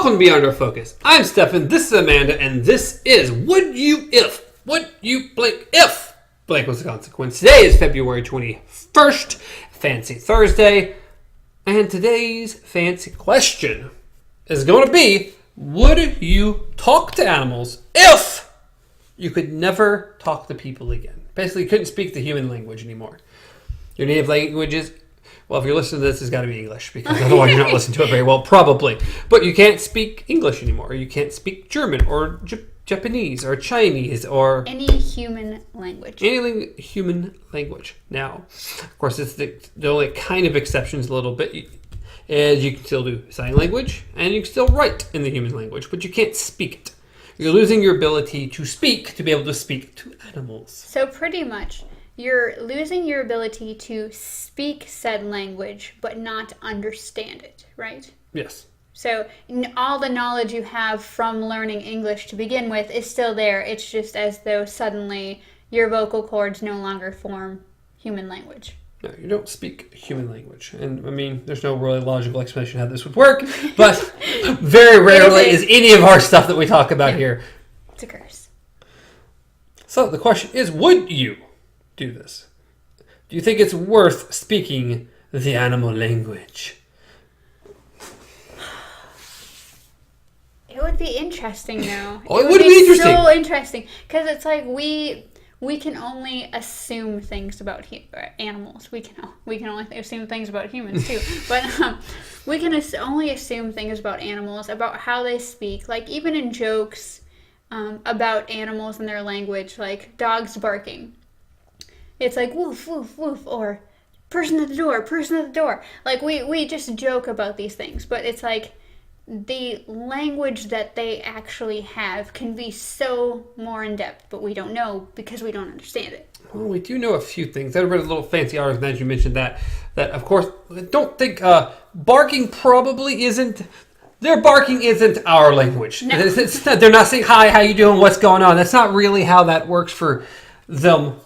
Welcome to Beyond Our Focus. I'm Stefan, this is Amanda, and this is Would You Blank If Blank Was the Consequence. Today is February 21st, Fancy Thursday, and today's fancy question is going to be, would you talk to animals if you could never talk to people again? Basically, you couldn't speak the human language anymore. Your native language is... Well, if you're listening to this, it's got to be English, because otherwise you're not listening to it very well, probably. But you can't speak English anymore. You can't speak German or Japanese or Chinese or... Any human language. Any human language. Now, of course, it's the only kind of exceptions a little bit is you can still do sign language, and you can still write in the human language, but you can't speak it. You're losing your ability to speak, to be able to speak to animals. So pretty much... You're losing your ability to speak said language, but not understand it, right? Yes. So all the knowledge you have from learning English to begin with is still there. It's just as though suddenly your vocal cords no longer form human language. No, you don't speak human language. And, I mean, there's no really logical explanation how this would work, but very rarely is any of our stuff that we talk about here. It's a curse. So the question is, would you do this? Do you think it's worth speaking the animal language? It would be interesting, though. Oh, it would be interesting. So interesting, because it's like we can only assume things about animals. We can only assume things about humans too. But we can only assume things about animals, about how they speak. Like even in jokes about animals and their language, like dogs barking. It's like, woof, woof, woof, or person at the door, person at the door. Like, we just joke about these things, but it's like the language that they actually have can be so more in-depth, but we don't know because we don't understand it. Well, we do know a few things. I read a little fancy article as you mentioned that of course, I don't think barking probably isn't... Their barking isn't our language. No. It's not, they're not saying, hi, how you doing, what's going on. That's not really how that works for them.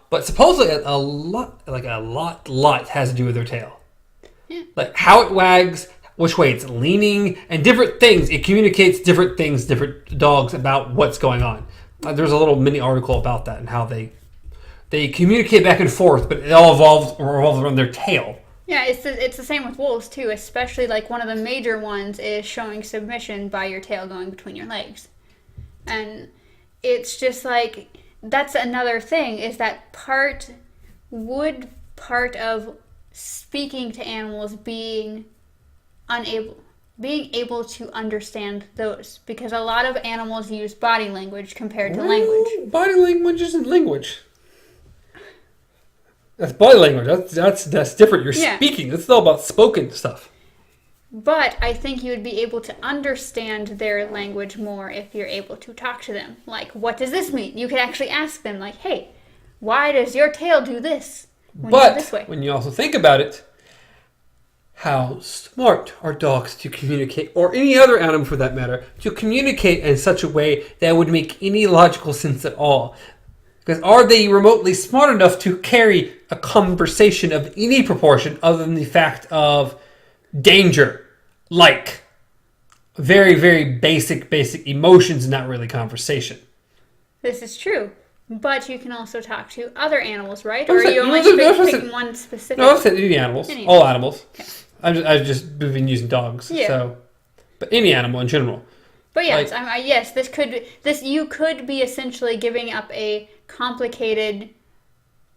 But supposedly a lot has to do with their tail. Yeah. Like how it wags, which way it's leaning, and different things. It communicates different things, different dogs about what's going on. There's a little mini article about that and how they communicate back and forth, but it all revolves around their tail. Yeah, it's the same with wolves too, especially like one of the major ones is showing submission by your tail going between your legs. And it's just like... That's another thing, is that part of speaking to animals being able to understand those, because a lot of animals use body language compared to language. Body language isn't language. That's body language. That's different. You're speaking. It's all about spoken stuff. But I think you would be able to understand their language more if you're able to talk to them. Like, what does this mean? You could actually ask them, like, hey, why does your tail do this when you go this way? When you also think about it, how smart are dogs to communicate, or any other animal for that matter, to communicate in such a way that would make any logical sense at all? Because are they remotely smart enough to carry a conversation of any proportion other than the fact of danger, like very, very basic emotions, not really conversation. This is true, but you can also talk to other animals, right? Or are you only picking one specific? No, I've said any animals, all animals. Okay. I've just been using dogs, so, but any animal in general. But yes, yes, you could be essentially giving up a complicated,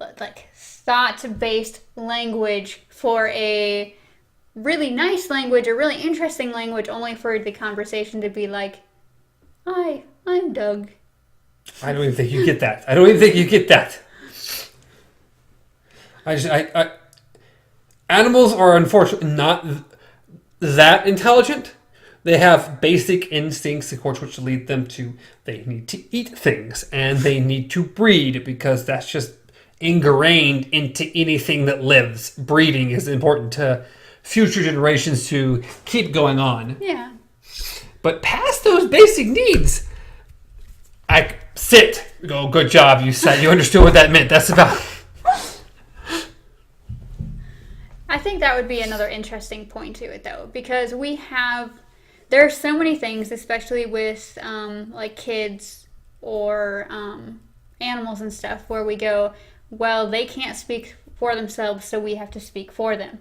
like thought-based language for a really nice language, a really interesting language, only for the conversation to be like, hi, I'm Doug. I don't even think you get that. Animals are unfortunately not that intelligent. They have basic instincts, of course, which lead them to, they need to eat things and they need to breed, because that's just ingrained into anything that lives. Breeding is important to future generations to keep going on. Yeah. But past those basic needs, sit. Go, good job, you said. You understood what that meant. That's about... I think that would be another interesting point to it, though, because we have there are so many things, especially with like kids or animals and stuff, where we go, well, they can't speak for themselves, so we have to speak for them.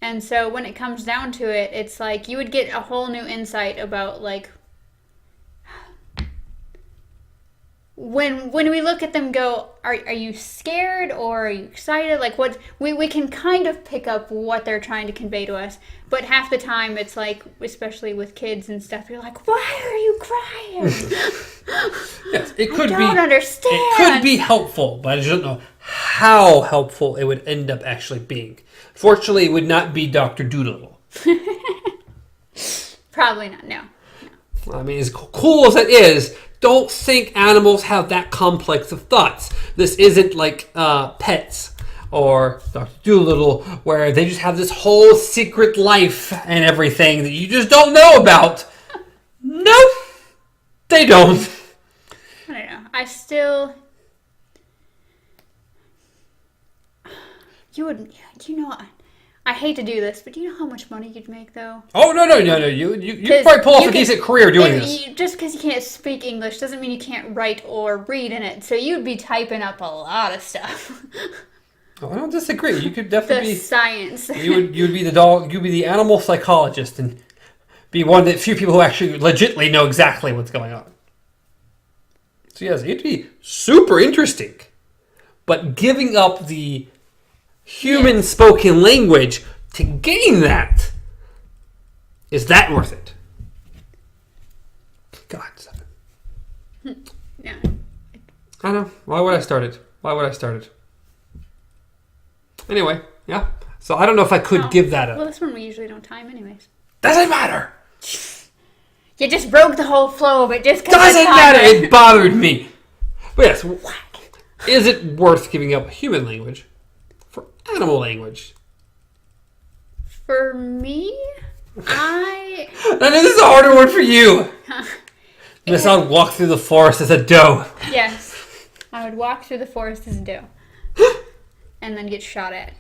And so when it comes down to it, it's like you would get a whole new insight about like when we look at them, go, are you scared or are you excited? Like what we can kind of pick up what they're trying to convey to us, but half the time it's like, especially with kids and stuff, you're like, why are you crying? Yes, it could I don't understand. It could be helpful, but I just don't know how helpful it would end up actually being. Fortunately, it would not be Dr. Doolittle. Probably not. No. I mean, as cool as it is, don't think animals have that complex of thoughts. This isn't like Pets or Dr. Doolittle, where they just have this whole secret life and everything that you just don't know about. Nope, they don't. I don't know. I still... You know, I hate to do this, but do you know how much money you'd make, though? Oh, no. You'd probably pull off a decent career doing this. Just because you can't speak English doesn't mean you can't write or read in it. So you'd be typing up a lot of stuff. Oh, I don't disagree. You could definitely be science. You'd be the dog. You'd be the animal psychologist and be one of the few people who actually legitimately know exactly what's going on. So yes, it'd be super interesting, but giving up the human spoken language to gain that, is that worth it? God, Yeah. I know. Why would I start it? Anyway, yeah. So I don't know if I could give that up. Well, this one we usually don't time anyways. Doesn't matter. You just broke the whole flow of it just because Doesn't matter. It bothered me. But yes, is it worth giving up human language for animal language? For me, I know this is a harder one for you. Miss, I'll walk through the forest as a doe. Yes, I would walk through the forest as a doe, and then get shot at.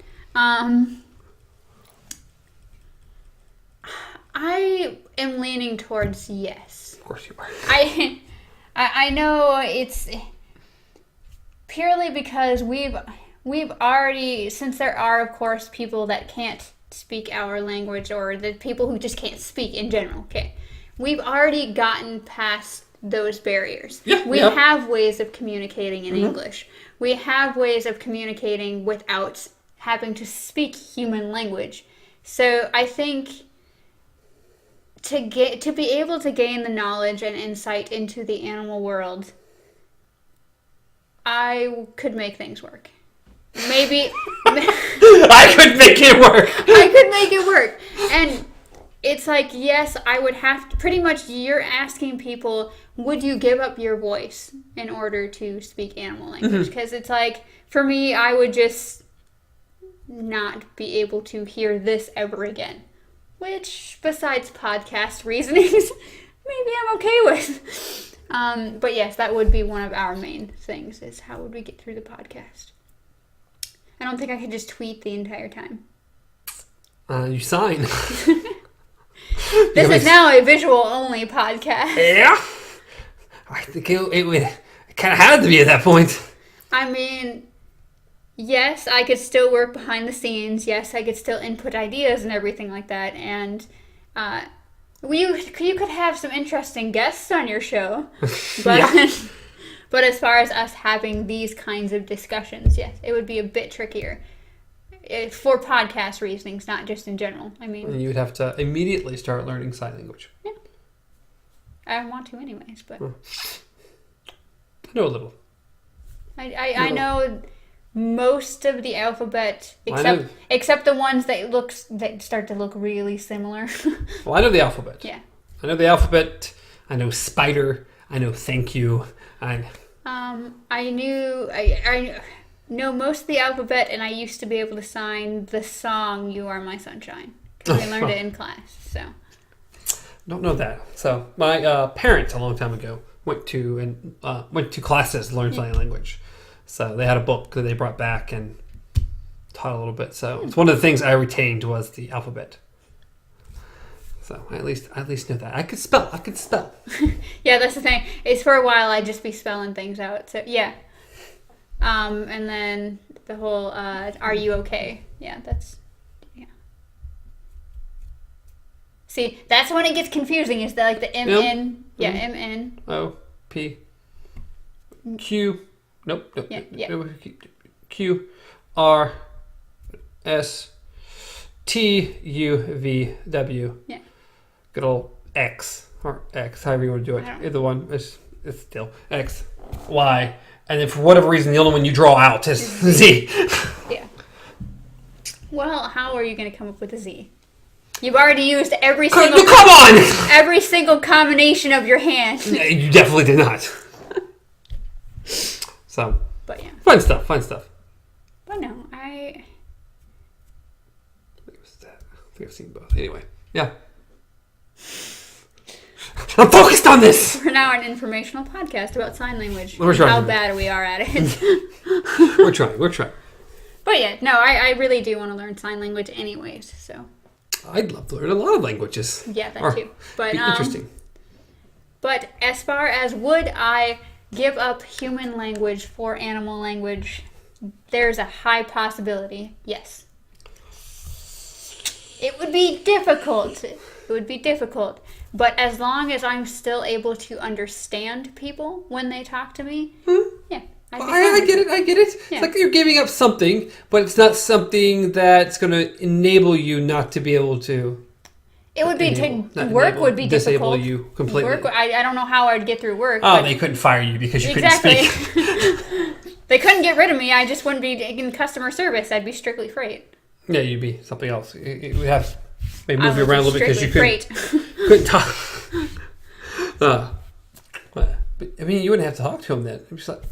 I am leaning towards yes. Of course you are. I know it's purely because we've already, since there are of course people that can't speak our language, or the people who just can't speak in general, okay, we've already gotten past those barriers. We have ways of communicating in English. We have ways of communicating without having to speak human language. So I think to be able to gain the knowledge and insight into the animal world, I could make things work. Maybe I could make it work. I could make it work. And it's like, yes, I would have to, pretty much you're asking people, would you give up your voice in order to speak animal language? Because it's like, for me, I would just not be able to hear this ever again. Which, besides podcast reasonings, maybe I'm okay with. But yes, that would be one of our main things, is how would we get through the podcast? I don't think I could just tweet the entire time. You sign. This is now a visual-only podcast. Yeah. I think it kind of had to be at that point. I mean, yes, I could still work behind the scenes. Yes, I could still input ideas and everything like that. And you could have some interesting guests on your show. But, but as far as us having these kinds of discussions, yes, it would be a bit trickier. For podcast reasonings, not just in general. I mean, and you would have to immediately start learning sign language. Yeah. I want to anyways, but... I know a little. I know most of the alphabet, except the ones that start to look really similar. Well, I know the alphabet. Yeah. I know the alphabet. I know spider. I know thank you. I know most of the alphabet, and I used to be able to sign the song "You Are My Sunshine" because we learned it in class. So. Don't know that. So my parents a long time ago went to classes to learn sign language. So they had a book that they brought back and taught a little bit. So it's one of the things I retained was the alphabet. So I at least know that. I could spell. Yeah, that's the thing. It's for a while I'd just be spelling things out. So yeah. And then the whole are you okay? Yeah, that's See, that's when it gets confusing, is that like the MN MN O P Q nope. Yeah. Q R S T U V W. Yeah. Good old X or X, however you want to do it. Either one. It's still X, Y, and then for whatever reason the only one you draw out is Z. Yeah. Well, how are you going to come up with a Z? You've already used every single combination of your hand. Yeah, you definitely did not. So, but yeah, fun stuff. But no, I think I've seen both. Anyway, yeah. I'm focused on this. We're now an informational podcast about sign language. We're trying. How bad we are at it. We're trying. But yeah, no, I really do want to learn sign language anyways, so. I'd love to learn a lot of languages. Yeah, that too. But interesting. But as far as would I give up human language for animal language, there's a high possibility, yes. It would be difficult. But as long as I'm still able to understand people when they talk to me, yeah. I get it. Yeah. It's like you're giving up something, but it's not something that's going to enable you not to be able to. It would be work would be disable difficult. You completely. I don't know how I'd get through work. Oh, they couldn't fire you because you couldn't speak. They couldn't get rid of me. I just wouldn't be in customer service. I'd be strictly freight. Yeah, you'd be something else. We have maybe move you around a little bit because you couldn't talk. But, I mean, you wouldn't have to talk to him then. I'm just like.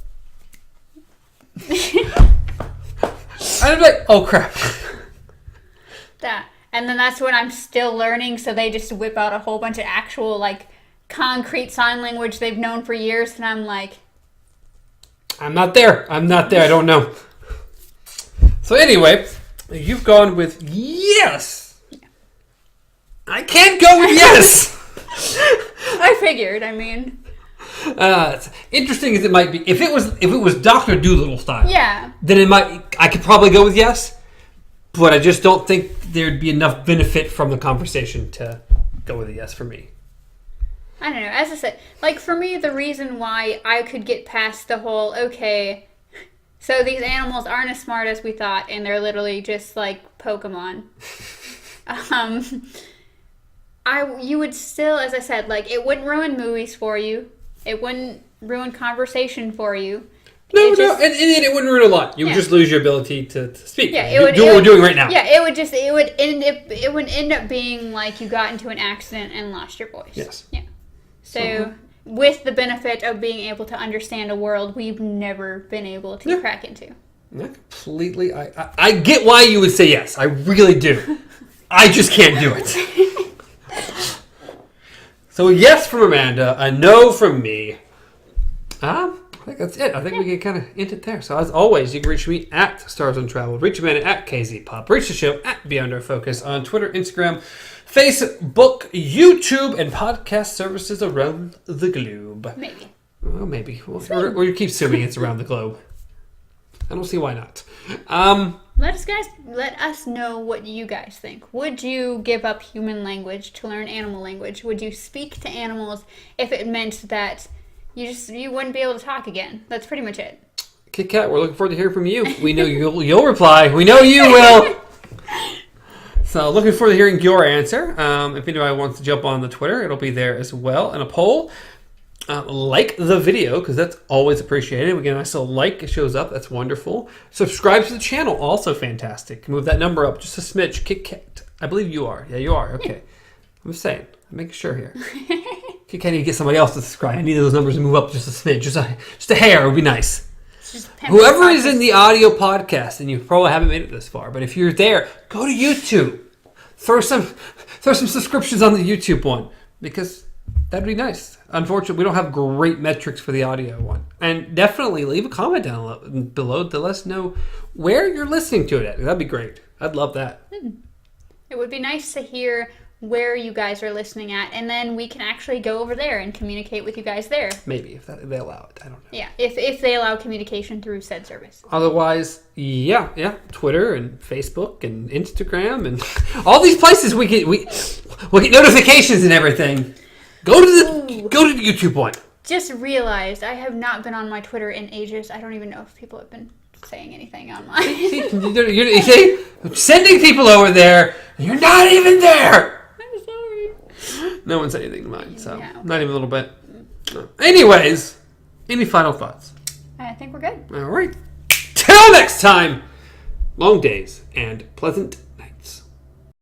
I'd be like, oh crap. And then that's when I'm still learning, so they just whip out a whole bunch of actual, like, concrete sign language they've known for years, and I'm like... I'm not there. I don't know. So anyway, you've gone with yes. Yeah. I can't go with yes. I figured, I mean... It's interesting as it might be, if it was Dr. Dolittle style, yeah, then I could probably go with yes, but I just don't think there'd be enough benefit from the conversation to go with a yes for me. I don't know. As I said, like for me, the reason why I could get past the whole so these animals aren't as smart as we thought, and they're literally just like Pokemon. You would still, as I said, like it wouldn't ruin movies for you. It wouldn't ruin conversation for you. No, and it wouldn't ruin a lot. You would just lose your ability to speak. Yeah, what we're doing right now. Yeah, it would end up being like you got into an accident and lost your voice. Yes. Yeah. So with the benefit of being able to understand a world we've never been able to crack into. Not completely. I get why you would say yes. I really do. I just can't do it. So a yes from Amanda, a no from me. I think that's it. I think we can kind of end it there. So as always, you can reach me at Stars on Travel. Reach Amanda at KZPop. Reach the show at Beyond Our Focus on Twitter, Instagram, Facebook, YouTube, and podcast services around the globe. Maybe. Well, maybe. Or you keep assuming it's around the globe. I don't see why not. Let us know what you guys think. Would you give up human language to learn animal language? Would you speak to animals if it meant that you wouldn't be able to talk again? That's pretty much it. Kit Kat, we're looking forward to hearing from you. We know you'll reply. We know you will. So looking forward to hearing your answer. If anybody wants to jump on the Twitter, it'll be there as well in a poll. Like the video, because that's always appreciated. Again, I still like, it shows up. That's wonderful. Subscribe to the channel, also fantastic. Move that number up just a smidge. Kit Kat, I believe you are. Yeah, you are. Okay. I'm just saying. I'm making sure here. Kit Kat, need to get somebody else to subscribe. I need those numbers to move up just a smidge. Just a hair would be nice. Whoever is in the audio podcast, and you probably haven't made it this far, but if you're there, go to YouTube. Throw some subscriptions on the YouTube one, because that'd be nice. Unfortunately, we don't have great metrics for the audio one. And definitely leave a comment down below to let us know where you're listening to it at. That'd be great. I'd love that. It would be nice to hear where you guys are listening at, and then we can actually go over there and communicate with you guys there. Maybe, if they allow it. I don't know. Yeah, if they allow communication through said service. Otherwise, yeah. Twitter and Facebook and Instagram and all these places we get notifications and everything. Go to the YouTube one. Just realized I have not been on my Twitter in ages. I don't even know if people have been saying anything online. You see, sending people over there, and you're not even there. I'm sorry. No one said anything to mine, so Yeah. not even a little bit. Anyways, any final thoughts? I think we're good. All right. Till next time, long days and pleasant